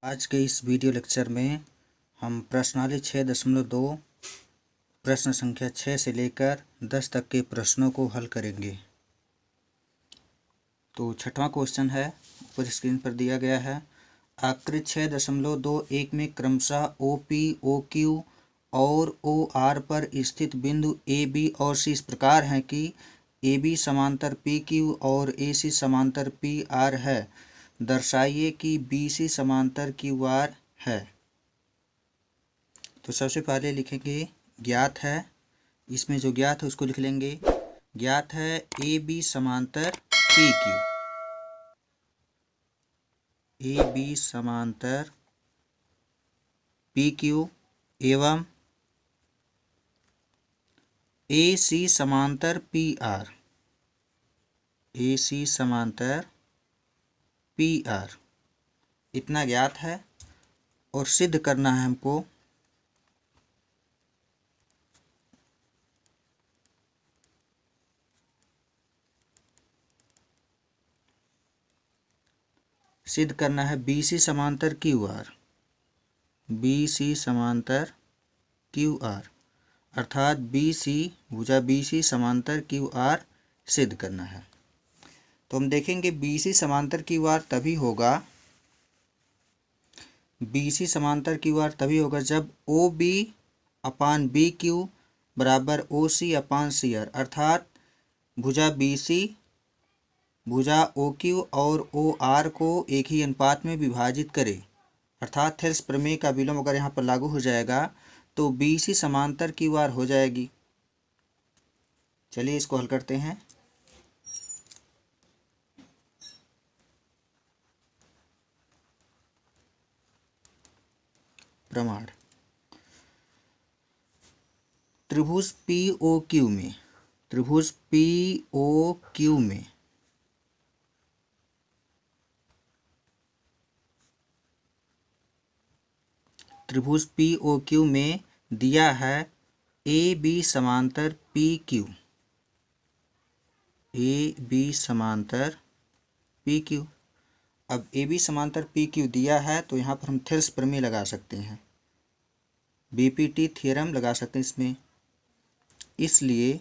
आज के इस वीडियो लेक्चर में हम प्रश्नावली 6.2 प्रश्न संख्या 6 से लेकर 10 तक के प्रश्नों को हल करेंगे। तो छठवां क्वेश्चन है, ऊपर स्क्रीन पर दिया गया है। आकृति 6.21 में क्रमशः OP, OQ और OR पर स्थित बिंदु AB और C इस प्रकार हैं कि AB समांतर PQ और AC समांतर PR है। दर्शाइए कि BC समांतर QR है। तो सबसे पहले लिखेंगे ज्ञात है, इसमें जो ज्ञात है उसको लिख लेंगे। ज्ञात है AB समांतर PQ, AB समांतर PQ एवं AC समांतर PR, AC समांतर PR इतना ज्ञात है और सिद्ध करना है हमको सिद्ध करना है BC समांतर QR, BC समांतर QR अर्थात BC भुजा BC समांतर QR सिद्ध करना है। तो हम देखेंगे BC समांतर QR तभी होगा, BC समांतर QR तभी होगा जब OB अपान BQ बराबर OC अपान CR अर्थात भुजा BC भुजा OQ और OR को एक ही अनुपात में विभाजित करे, अर्थात थेल्स प्रमेय का विलोम अगर यहाँ पर लागू हो जाएगा तो BC समांतर QR हो जाएगी। चलिए इसको हल करते हैं। प्रमाण त्रिभुज POQ में, त्रिभुज POQ में त्रिभुज POQ में दिया है AB समांतर PQ, AB समांतर PQ। अब AB समांतर PQ दिया है तो यहाँ पर हम थेल्स प्रमेय लगा सकते हैं, BPT थ्योरम लगा सकते हैं इसमें। इसलिए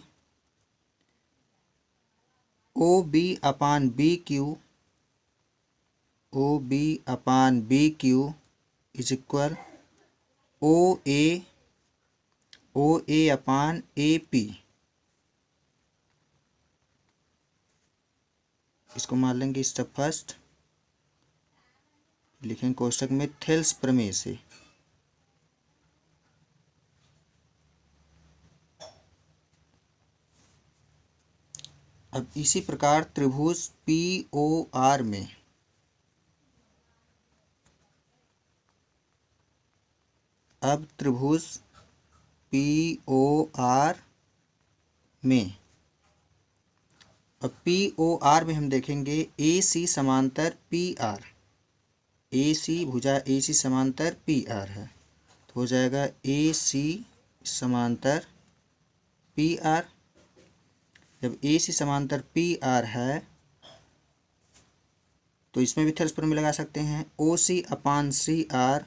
OB upon BQ, OB upon BQ is equal OA upon AP। इसको मान लेंगे स्टेप फर्स्ट, लिखेंगे कोष्टक में थेल्स प्रमेय से। अब इसी प्रकार त्रिभुज POR में त्रिभुज POR में POR में हम देखेंगे AC समांतर PR, AC भुजा AC समांतर PR है तो हो जाएगा AC समांतर PR। जब AC समांतर PR है तो इसमें भी थेल्स प्रमेय लगा सकते हैं। OC upon CR,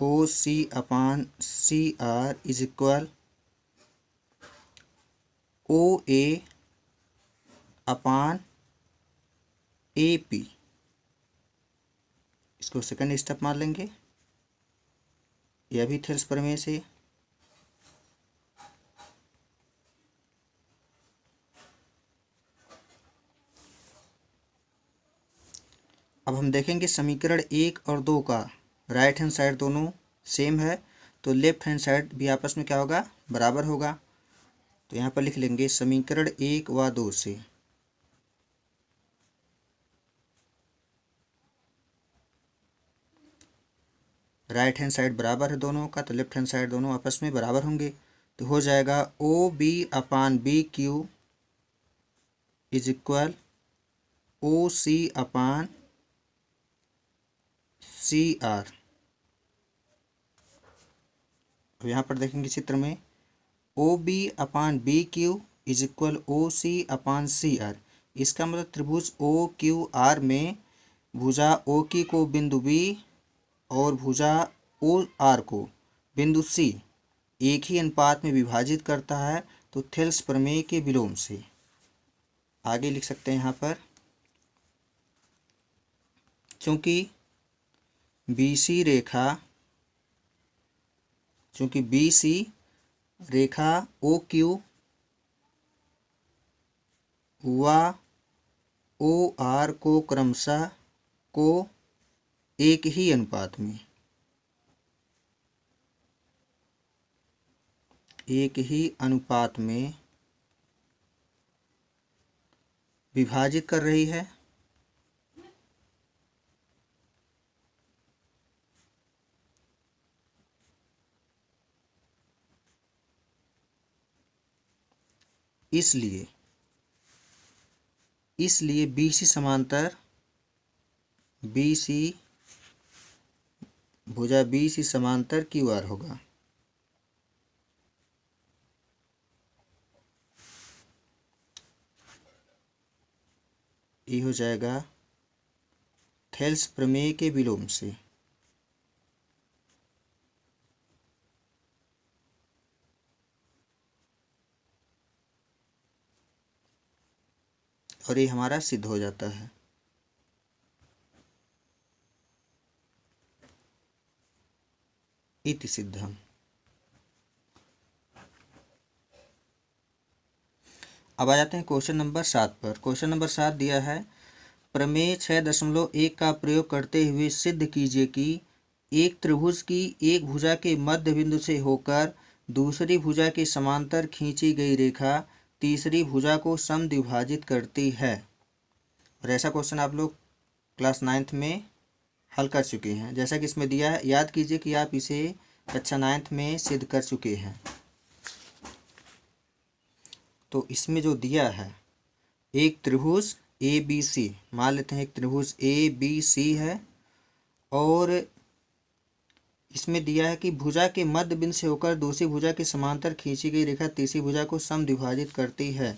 OC upon CR is equal OA upon AP। इसको सेकंड स्टेप मान लेंगे, यह भी थेल्स प्रमेय से। अब हम देखेंगे समीकरण 1 और 2 का राइट हैंड साइड दोनों सेम है तो लेफ्ट हैंड साइड भी आपस में क्या होगा, बराबर होगा। तो यहाँ पर लिख लेंगे समीकरण 1 व 2 से राइट हैंड साइड बराबर है दोनों का तो लेफ्ट हैंड साइड दोनों आपस में बराबर होंगे। तो हो जाएगा OB upon BQ is equal OC upon CR। अब यहाँ पर देखेंगे चित्र में OB upon BQ is equal OC upon CR। इसका मतलब त्रिभुज OQR में भुजा ओ की को बिंदु बी और भुजा ओ आर को बिंदु सी एक ही अनुपात में विभाजित करता है तो थेल्स प्रमेय के विलोम से। आगे लिख सकते हैं यहाँ पर, चूंकि बीसी रेखा ओ क्यू व ओ आर को क्रमशः को एक ही अनुपात में विभाजित कर रही है, इसलिए भुजा BC समांतर QR होगा। ये हो जाएगा थेल्स प्रमेय के विलोम से। और ये हमारा सिद्ध हो जाता है। इति सिद्धम। अब आ जाते हैं क्वेश्चन नंबर 7 पर। क्वेश्चन नंबर 7 दिया है, प्रमेय 6.1 का प्रयोग करते हुए सिद्ध कीजिए कि एक त्रिभुज की एक भुजा के मध्य बिंदु से होकर दूसरी भुजा के समांतर खींची गई रेखा तीसरी भुजा को समद्विभाजित करती है। और ऐसा क्वेश्चन आप लोग क्लास 9th में हल कर चुके हैं। जैसा कि इसमें दिया है, याद कीजिए कि आप इसे कक्षा 9th में सिद्ध कर चुके हैं। तो इसमें जो दिया है, एक त्रिभुज ABC, मान लेते हैं एक त्रिभुज ABC है और इसमें दिया है कि भुजा के मध्य बिंदु से होकर दूसरी भुजा के समांतर खींची गई रेखा तीसरी भुजा को समद्विभाजित करती है।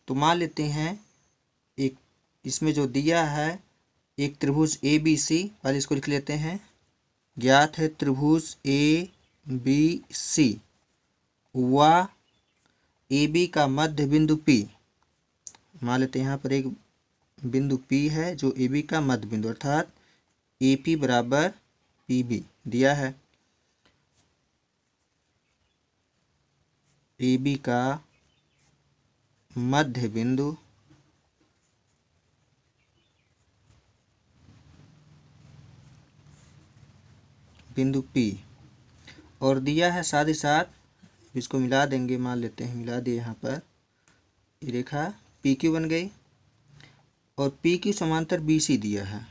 तो मान लेते हैं एक इसमें जो दिया है एक त्रिभुज ABC, पहले इसको लिख लेते हैं। ज्ञात है त्रिभुज ABC व AB का मध्य बिंदु P। मान लेते हैं यहाँ पर एक बिंदु P है जो AB का मध्य बिंदु, अर्थात AP बराबर PB दिया है। AB का मध्य बिंदु P और दिया है साथ ही साथ इसको मिला देंगे, मान लेते हैं मिला दिए, यहाँ पर ये रेखा PQ बन गई और PQ समांतर BC दिया है,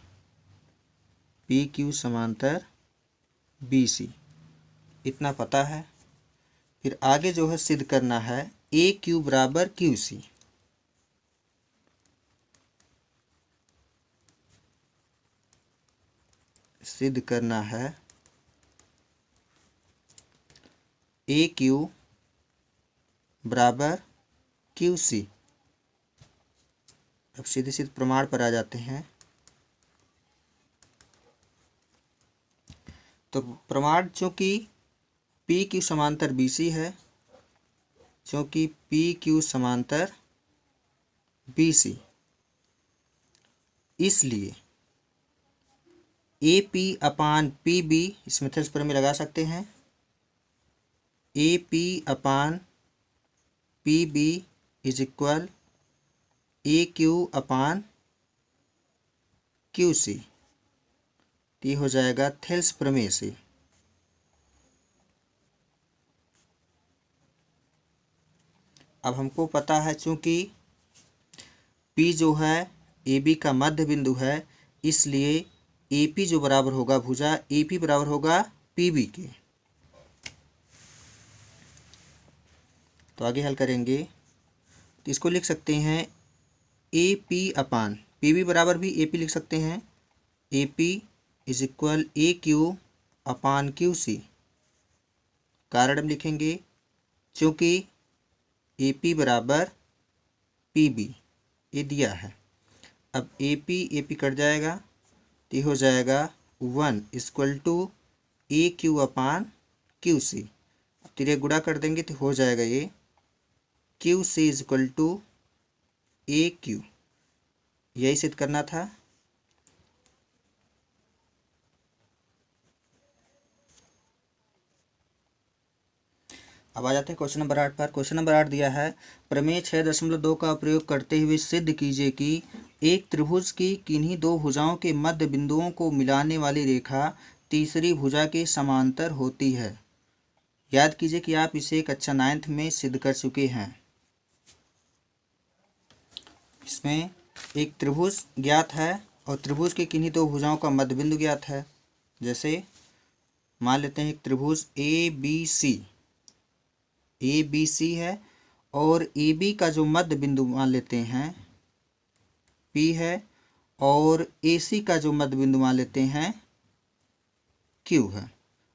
PQ समांतर BC, इतना पता है। फिर आगे जो है सिद्ध करना है AQ बराबर QC। सिद्ध करना है AQ बराबर QC। अब सीधे प्रमाण पर आ जाते हैं। तो प्रमाण चूंकि PQ समांतर BC है, चूंकि PQ समांतर BC, इसलिए AP अपान PB, इस मेथड पर में लगा सकते हैं। AP upon PB is equal AQ upon QC। ये हो जाएगा थेल्स प्रमेय से। अब हमको पता है चूंकि P जो है AB का मध्य बिंदु है, इसलिए AP जो बराबर होगा भुजा AP बराबर होगा PB के। तो आगे हल करेंगे तो इसको लिख सकते हैं AP अपान PB बराबर भी AP लिख सकते हैं, AP is equal AQ upon QC। कारण हम लिखेंगे क्योंकि AP बराबर PB ये दिया है। अब ए पी कट जाएगा तो ये हो जाएगा 1 equal to A Q upon Q C. अब तिरे गुणा कर देंगे तो हो जाएगा ये Q C is equal to A Q. यही सिद्ध करना था। अब आ जाते हैं क्वेश्चन नंबर 8 पर। क्वेश्चन नंबर 8 दिया है प्रमेय 6.2 का प्रयोग करते हुए सिद्ध कीजिए कि एक त्रिभुज की किन्हीं दो भुजाओं के मध्य बिंदुओं को मिलाने वाली रेखा तीसरी भुजा के समांतर होती है। याद कीजिए कि आप इसे कक्षा 9th में सिद्ध कर चुके हैं। इसमें एक त्रिभुज ज्ञात है और त्रिभुज के किन्हीं दो भुजाओं का मध्य बिंदु ज्ञात है। जैसे मान लेते हैं एक त्रिभुज ए बी सी है और ए बी का जो मध्य बिंदु मान लेते हैं P है और ए सी का जो मध्य बिंदु मान लेते हैं Q है।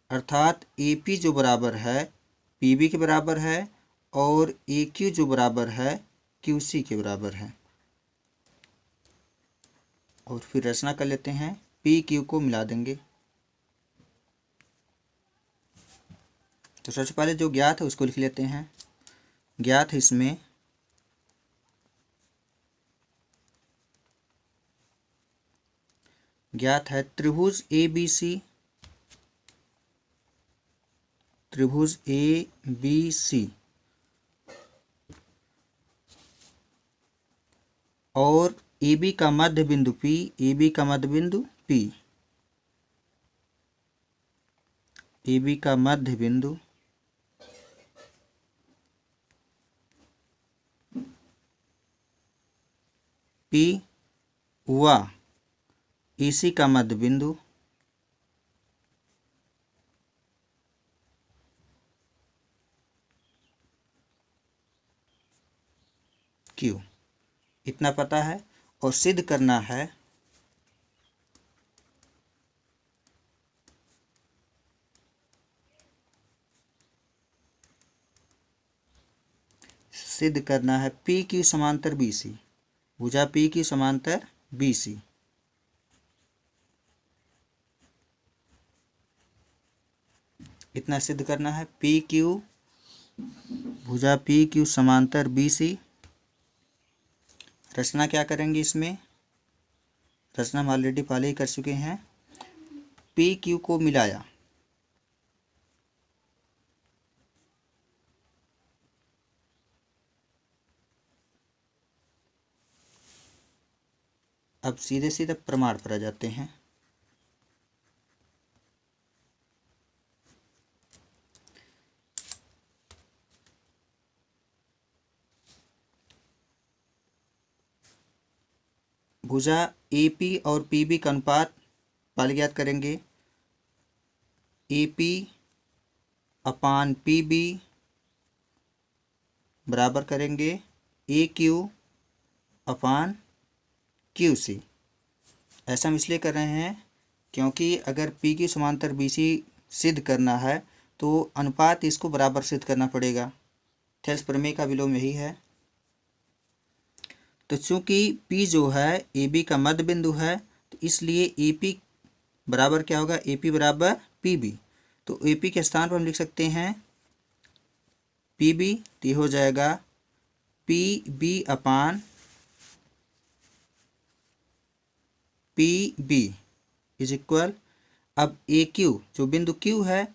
अर्थात ए पी जो बराबर है पी बी के बराबर है और ए क्यू जो बराबर है क्यू सी के बराबर है। और फिर रचना कर लेते हैं, पी क्यू को मिला देंगे। तो सबसे पहले जो ज्ञात है उसको लिख लेते हैं। ज्ञात है इसमें ज्ञात है त्रिभुज ए बी सी, त्रिभुज ए बी सी और ए बी का मध्य बिंदु P, ए बी का मध्य बिंदु P, ए बी का मध्य बिंदु P व ए सी का मध्य बिंदु Q। इतना पता है और सिद्ध करना है P Q समांतर बी सी, भुजा P Q समांतर बी सी। इतना सिद्ध करना है P Q भुजा P Q समांतर बी सी। रचना क्या करेंगे इसमें, रचना हम ऑलरेडी पहले ही कर चुके हैं। P Q को मिलाया, अब सीधे सीधे प्रमाण पर आ जाते हैं। भुजा AP और PB का अनुपात पहले ज्ञात करेंगे। AP अपान PB बराबर करेंगे AQ अपान QC। ऐसा हम इसलिए कर रहे हैं क्योंकि अगर PQ समांतर BC सिद्ध करना है तो अनुपात इसको बराबर सिद्ध करना पड़ेगा। थेल्स प्रमेय का विलोम यही है। तो चूंकि P जो है AB का मध्य बिंदु है तो इसलिए AP बराबर क्या होगा, AP बराबर PB। तो AP के स्थान पर हम लिख सकते हैं PB, तो ये हो जाएगा PB upon PB is equal. अब AQ जो बिंदु Q है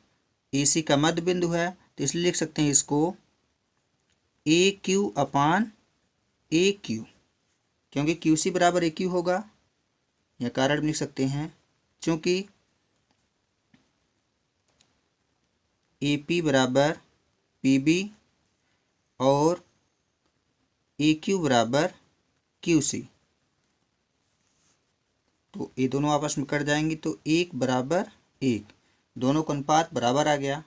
AC का मध्य बिंदु है तो इसलिए लिख सकते हैं इसको AQ अपान AQ, क्योंकि QC बराबर AQ होगा। यह कारण भी लिख सकते हैं चूँकि AP बराबर PB और AQ बराबर QC, तो ये दोनों आपस में कट जाएंगी तो 1 बराबर 1, दोनों का अनुपात बराबर आ गया।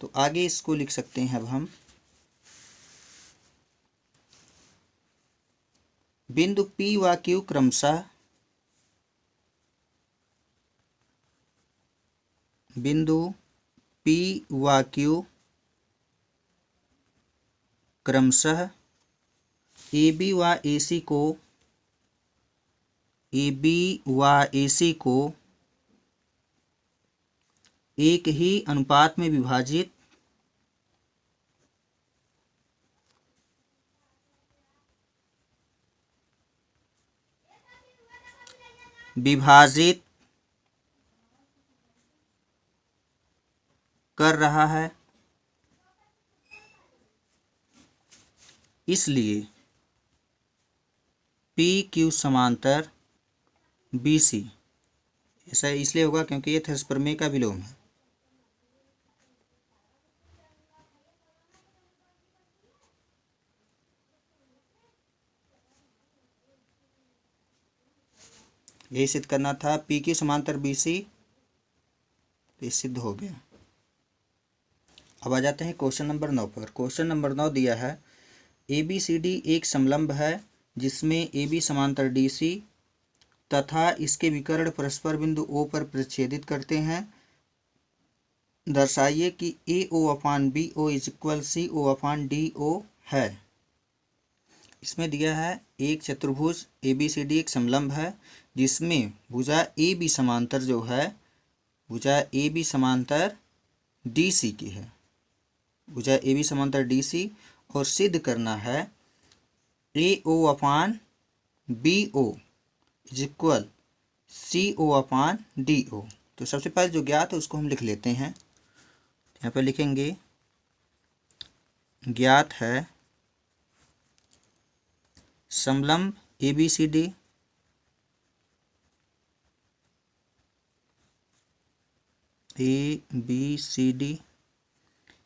तो आगे इसको लिख सकते हैं अब हम, बिंदु P व Q क्रमशः बिंदु P व Q क्रमशः ए बी व ए सी को एक ही अनुपात में विभाजित कर रहा है, इसलिए पी क्यू समांतर बी सी। ऐसा इसलिए होगा क्योंकि ये थेरस प्रमेय का विलोम है। यही सिद्ध करना था, पी क्यू समांतर बी सी, ये सिद्ध हो गया। अब आ जाते हैं क्वेश्चन नंबर 9 पर। क्वेश्चन नंबर 9 दिया है ए बी सी डी एक समलंब है जिसमें ए बी समांतर डी सी तथा इसके विकर्ण परस्पर बिंदु ओ पर प्रतिच्छेदित करते हैं। दर्शाइए कि A O upon B O is equal C O upon D O है। इसमें दिया है एक चतुर्भुज ए बी सी डी एक समलंब है जिसमें भुजा ए बी समांतर जो है, भुजा ए बी समांतर डी सी की है, भुजा ए बी समांतर डी सी, और सिद्ध करना है A O upon B O is equal C O upon D O. तो सबसे पहले जो ज्ञात है उसको हम लिख लेते हैं। यहाँ पर लिखेंगे ज्ञात है समलंब ए बी सी डी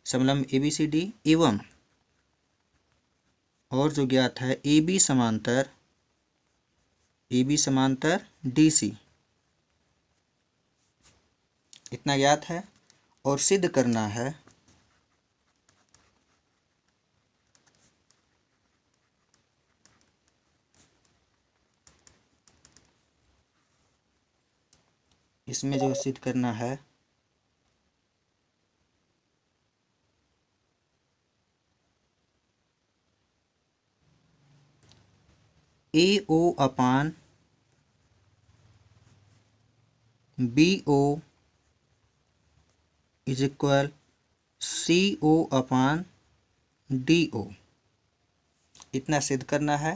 समलंब ए बी सी डी एवं और जो ज्ञात है ए बी समांतर डी सी, इतना ज्ञात है। और सिद्ध करना है इसमें जो सिद्ध करना है A O upon B O is equal C O upon D O, इतना सिद्ध करना है।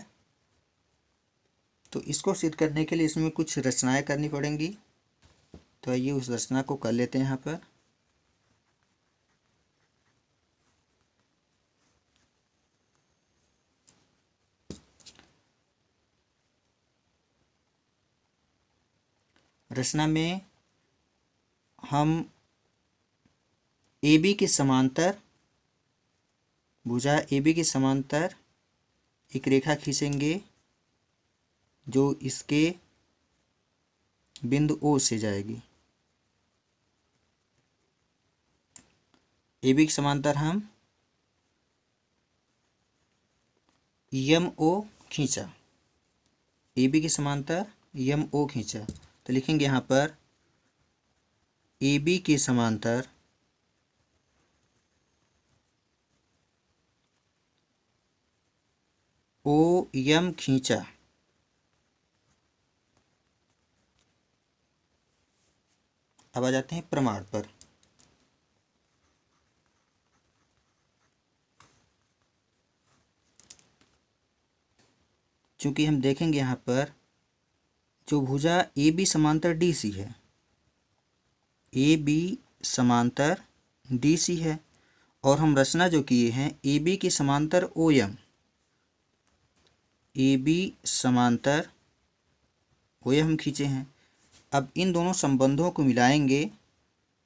तो इसको सिद्ध करने के लिए इसमें कुछ रचनाएं करनी पड़ेंगी। तो आइए उस रचना को कर लेते हैं। यहाँ पर रचना में हम ए बी के समांतर, भुजा ए बी के समांतर एक रेखा खींचेंगे जो इसके बिंदु ओ से जाएगी। ए बी के समांतर हम यम ओ खींचा, ए बी के समांतर यम ओ खींचा। तो लिखेंगे यहाँ पर ए बी के समांतर ओ यम खींचा। अब आ जाते हैं प्रमाण पर। चूंकि हम देखेंगे यहाँ पर जो भुजा ए बी समांतर डी सी है, ए बी समांतर डी सी है, और हम रचना जो किए हैं ए बी के समांतर ओ एम, ए बी समांतर ओ एम हम खींचे हैं। अब इन दोनों संबंधों को मिलाएंगे,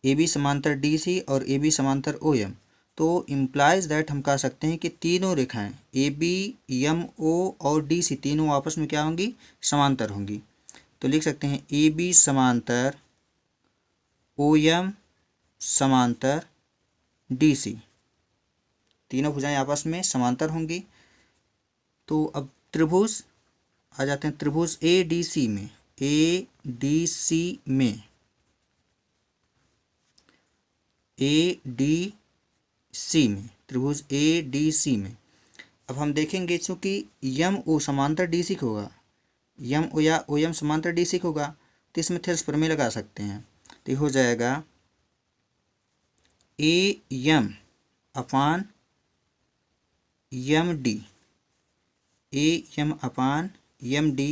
ए बी समांतर डी सी और ए बी समांतर ओ एम, तो इम्प्लाइज दैट हम कह सकते हैं कि तीनों रेखाएं ए बी एम ओ और डी सी तीनों आपस में क्या होंगी, समांतर होंगी। तो लिख सकते हैं ए बी समांतर ओ एम समांतर डी सी, तीनों भुजाएं आपस में समांतर होंगी। तो अब त्रिभुज आ जाते हैं, त्रिभुज ए डी सी में, ए डी सी में, ए डी सी में, त्रिभुज ए डी सी में अब हम देखेंगे चूँकि यम ओ समांतर डी सी होगा, यम ओ या ओ यम समांतर डी सी होगा, तो इसमें थेल्स प्रमेय लगा सकते हैं। तो हो जाएगा A M upon M D, A M upon M D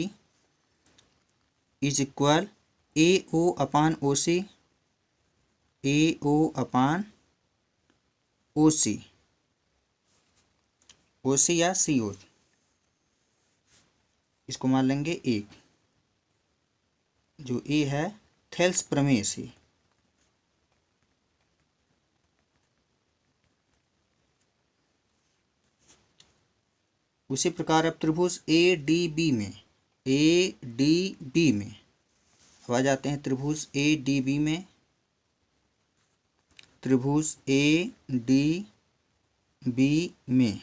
is equal A O upon O C, A O upon O C, O C या सी ओ, इसको मान लेंगे एक, जो ए है थेल्स प्रमेय से। उसी प्रकार अब त्रिभुज ए डी बी में, ए डी बी में अब आ जाते हैं त्रिभुज ए डी बी में, त्रिभुज ए डी बी में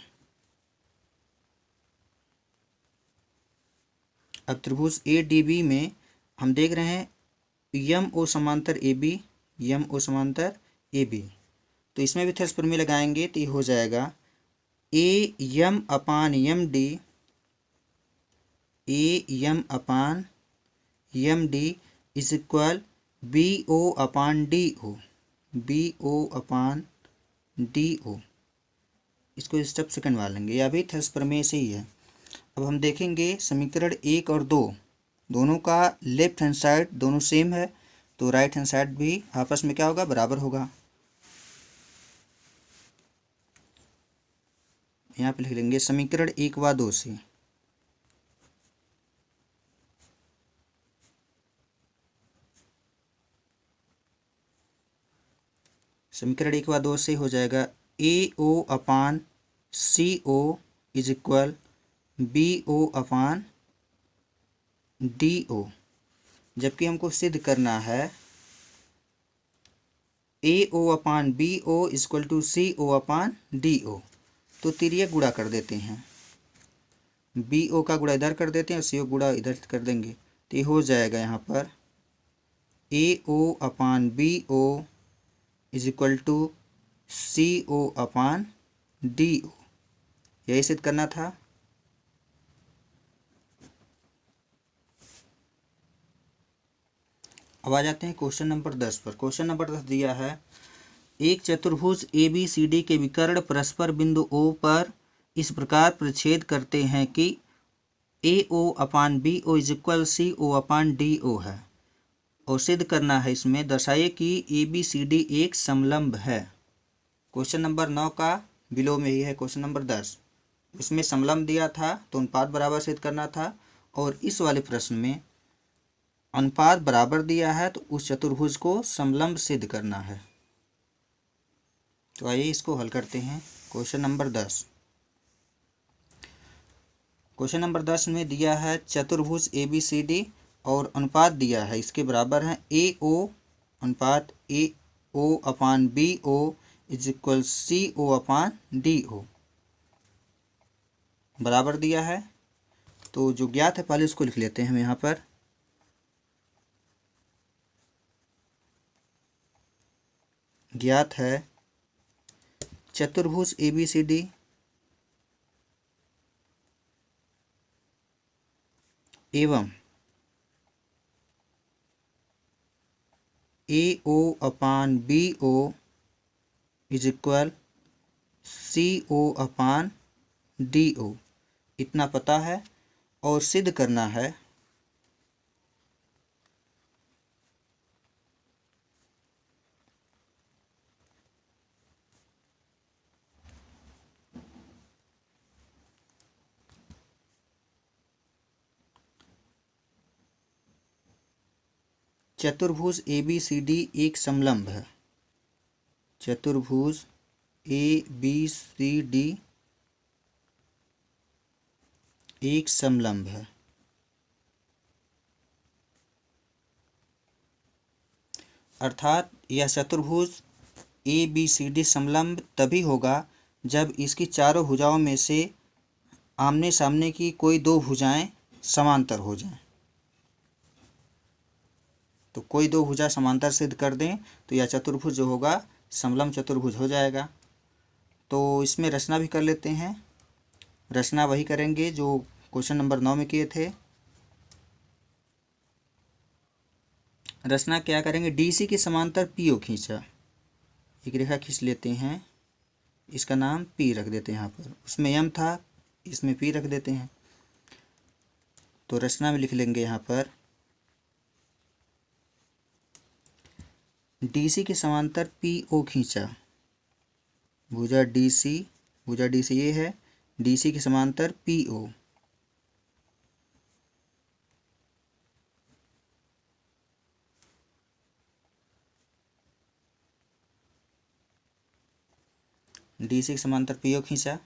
अब त्रिभुज ए डी बी में हम देख रहे हैं यम ओ समांतर ए बी, यम ओ समांतर ए बी, तो इसमें भी थेल्स प्रमेय लगाएंगे तो ये हो जाएगा A M upon M D, A M upon M D is equal B O upon D O, B O upon D O, इसको स्टेप सेकंड मान लेंगे, यह भी थेल्स प्रमेय से ही है। अब हम देखेंगे समीकरण 1 और 2 दोनों का लेफ्ट हैंड साइड दोनों सेम है, तो राइट हैंड साइड भी आपस में क्या होगा, बराबर होगा। यहाँ पे लिख लेंगे समीकरण 1 व 2 से समीकरण 1 व 2 से हो जाएगा A O upon C O is equal B O upon D O, जबकि हमको सिद्ध करना है A O upon B O is equal to C O upon D O, तो तिर्यक गुणा कर देते हैं, बी ओ का गुणा इधर कर देते हैं और सी ओ गुणा इधर कर देंगे, तो ये हो जाएगा यहाँ पर A O upon B O is equal to C O upon D O, यही सिद्ध करना था। अब आ जाते हैं क्वेश्चन नंबर 10 पर। क्वेश्चन नंबर 10 दिया है एक चतुर्भुज ए बी सी डी के विकर्ण परस्पर बिंदु O पर इस प्रकार प्रतिच्छेद करते हैं कि A O upon B O is equal C O upon D O है, और सिद्ध करना है इसमें दर्शाइए कि ए बी सी डी एक समलंब है। क्वेश्चन नंबर 9 का बिलो में ही है क्वेश्चन नंबर 10, इसमें समलंब दिया था तो अनुपात बराबर सिद्ध करना था, और इस वाले प्रश्न में अनुपात बराबर दिया है तो उस चतुर्भुज को समलंब सिद्ध करना है। तो आइए इसको हल करते हैं। क्वेश्चन नंबर 10, क्वेश्चन नंबर 10 में दिया है चतुर्भुज ए बी सी डी और अनुपात दिया है इसके बराबर है ए ओ, अनुपात A O upon B O is equal C O upon D O बराबर दिया है। तो जो ज्ञात है पहले उसको लिख लेते हैं हम यहाँ पर। ज्ञात है चतुर्भुज ए बी सी डी एवं A O upon B O is equal C O upon D O, इतना पता है, और सिद्ध करना है चतुर्भुज ए बी सी डी एक समलंब है, चतुर्भुज ए बी सी डी एक समलंब है। अर्थात यह चतुर्भुज ए बी सी डी समलंब तभी होगा जब इसकी चारों भुजाओं में से आमने सामने की कोई दो भुजाएं समांतर हो जाएं। तो कोई दो भुजा समांतर सिद्ध कर दें तो यह चतुर्भुज जो होगा समलंब चतुर्भुज हो जाएगा। तो इसमें रचना भी कर लेते हैं। रचना वही करेंगे जो क्वेश्चन नंबर 9 में किए थे। रचना क्या करेंगे, डीसी के समांतर पीओ खींचा, एक रेखा खींच लेते हैं, इसका नाम पी रख देते हैं। यहाँ पर उसमें एम था, इसमें पी रख देते हैं। तो रचना में लिख लेंगे यहाँ पर डीसी के समांतर पीओ खींचा, भुजा डीसी ये है, डीसी के समांतर पीओ, डीसी के समांतर पीओ खींचा।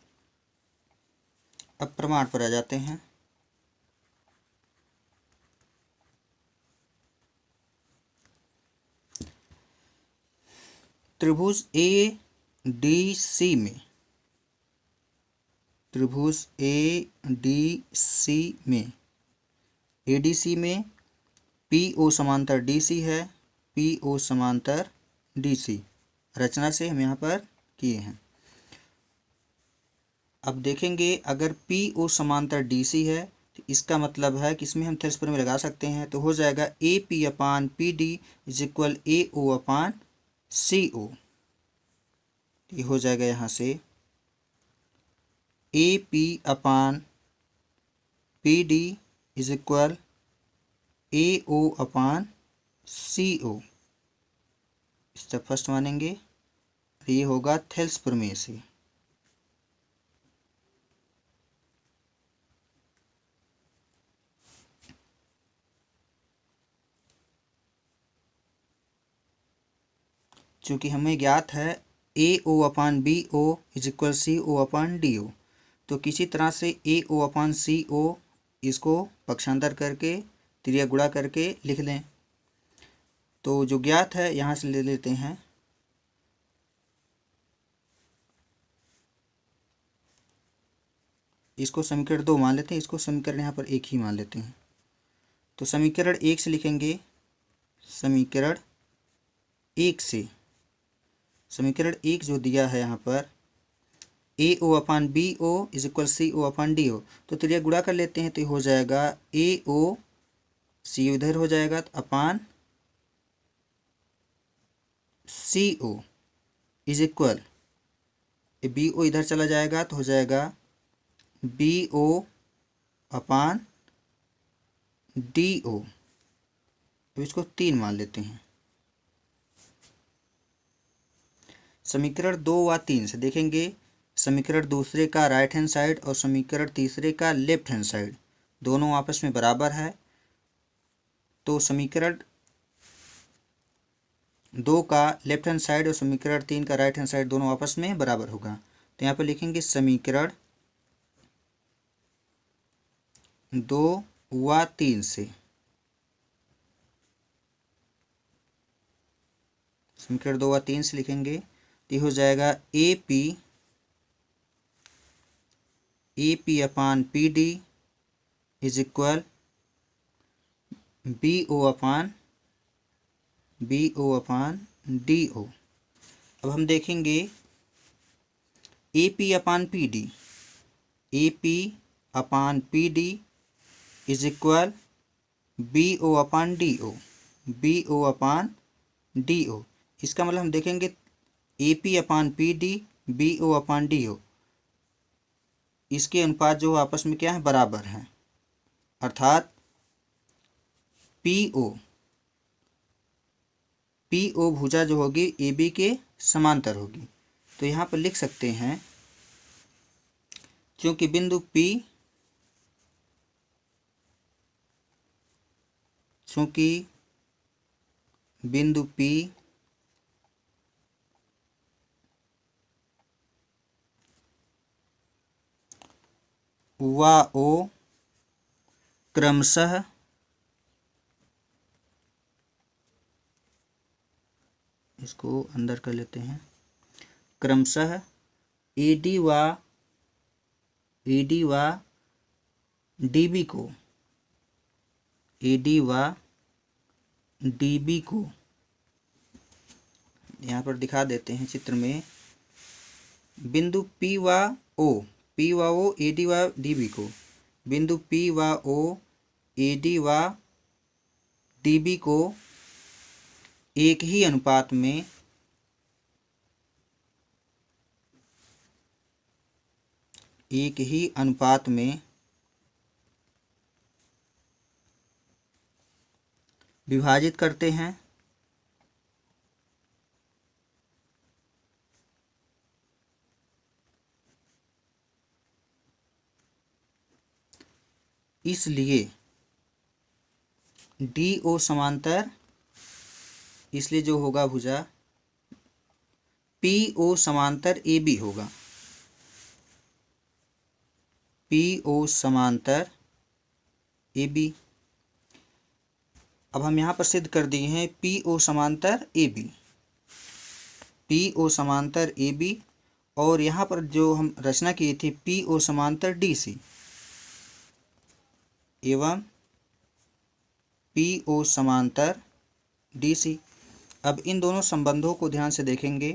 अब प्रमाण पर आ जाते हैं। त्रिभुज ए डी सी में, त्रिभुज ए डी सी में, एडीसी में पीओ समांतर डीसी है, पीओ समांतर डीसी, रचना से हम यहाँ पर किए हैं। अब देखेंगे अगर पीओ समांतर डीसी है तो इसका मतलब है कि इसमें हम थेल्स प्रमेय लगा सकते हैं। तो हो जाएगा A P upon P D is equal A O upon C O. ये हो जाएगा यहाँ से A P upon P D is equal A O upon C O, इसका फर्स्ट मानेंगे। ये होगा थेल्स प्रमेय से। चूँकि हमें ज्ञात है A O upon B O is equal C O upon D O, तो किसी तरह से ए ओ अपान सी ओ इसको पक्षांतर करके त्रिज्या गुणा करके लिख लें। तो जो ज्ञात है यहाँ से ले लेते हैं। इसको समीकरण 2 मान लेते हैं, इसको समीकरण यहाँ पर 1 ही मान लेते हैं। तो समीकरण 1 से लिखेंगे, समीकरण 1 से, समीकरण 1 जो दिया है यहाँ पर A O upon B O is equal C O upon D O, तो त्रिज्या गुणा कर लेते हैं। तो हो जाएगा ए ओ, सी इधर हो जाएगा तो upon C O is equal, B O इधर चला जाएगा तो हो जाएगा B O upon D O. तो इसको 3 मान लेते हैं। समीकरण 2 व 3 से देखेंगे, समीकरण दूसरे का राइट हैंड साइड और समीकरण तीसरे का लेफ्ट हैंड साइड दोनों आपस में बराबर है। तो समीकरण 2 का लेफ्ट हैंड साइड और समीकरण 3 का राइट हैंड साइड दोनों आपस में बराबर होगा। तो यहाँ पर लिखेंगे समीकरण 2 व 3 से, समीकरण 2 व 3 से लिखेंगे तो हो जाएगा A P upon P D is equal B O upon D O. अब हम देखेंगे A P upon P D, A P upon P D is equal B O upon D O, B O upon D O. इसका मतलब हम देखेंगे A P upon P D B O upon D O, इसके अनुपात जो आपस में क्या है, बराबर हैं। अर्थात पी ओ भुजा जो होगी ए बी के समांतर होगी। तो यहाँ पर लिख सकते हैं क्योंकि बिंदु P व ओ क्रमशः इसको अंदर कर लेते हैं, क्रमशः ए डी व डी बी को यहाँ पर दिखा देते हैं चित्र में। बिंदु P व O, पी व ओ ए डी व डी बी को, बिंदु पी व ओ ए डी व डी बी को एक ही अनुपात में विभाजित करते हैं। इसलिए डी ओ समांतर, इसलिए जो होगा भुजा पी ओ समांतर ए बी होगा, पी ओ समांतर ए बी। अब हम यहाँ पर सिद्ध कर दिए हैं पी ओ समांतर ए बी, पी ओ समांतर ए बी, और यहाँ पर जो हम रचना की थी पी ओ समांतर डी सी एवं पी ओ समांतर डी सी। अब इन दोनों संबंधों को ध्यान से देखेंगे,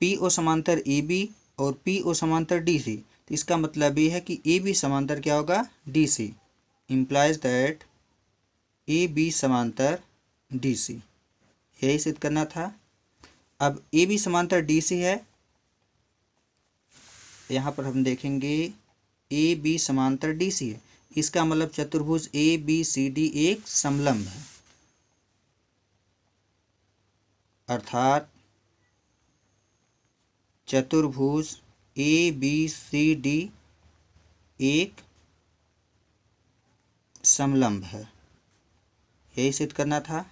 पी ओ समांतर ए बी और पी ओ समांतर डी सी, तो इसका मतलब ये है कि ए बी समांतर क्या होगा, D C, implies that A B समांतर डी सी, यही सिद्ध करना था। अब ए बी समांतर डी सी है, यहाँ पर हम देखेंगे ए बी समांतर डी सी है, इसका मतलब चतुर्भुज ए बी सी डी एक समलंब है, अर्थात चतुर्भुज ए बी सी डी एक समलंब है, यही सिद्ध करना था।